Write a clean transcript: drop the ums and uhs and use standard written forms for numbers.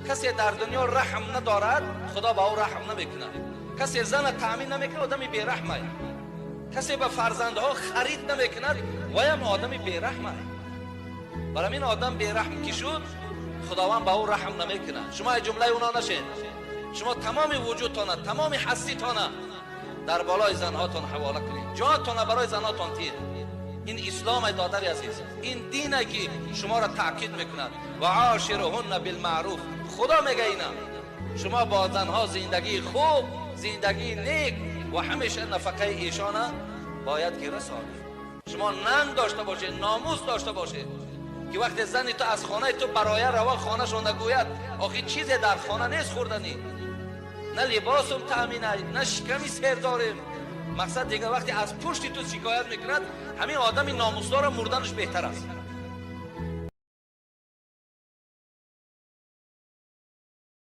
کسی در دنیا رحم ندارد، خدا با او رحم نمیکنه. کسی زن تامین نمیکنه، آدمی بیرحمه. کسی به فرزندها خرید نمیکند، ویم آدمی بیرحمه. برای این آدم بیرحم که شد، خداوند با او رحم نمیکنه. شما جمله اونا نشین. شما تمام وجودتان، تمام هستیتان در بالای زنهاتون حواله کنید. جانتان برای زنهاتون تیر. این اسلام دادر عزیز، این دینه که شما را تاکید میکند و عاشرهن بالمعروف. خدا میگه اینا شما با زنها زندگی خوب، زندگی نیک و همیشه نفقه ایشان باید که رسانید. شما ننگ داشته باشید، ناموس داشته باشید که وقتی زنی تو از خانه تو برای روا خانه شو نگوید آخه چیزی در خانه نیست خوردنی، نه لباسم تامینه، نه شکمی سیر داریم. مقصد دیگه وقتی از پشت تو شکایت میکند، همین آدمی ناموسدار مردنش بهتر است.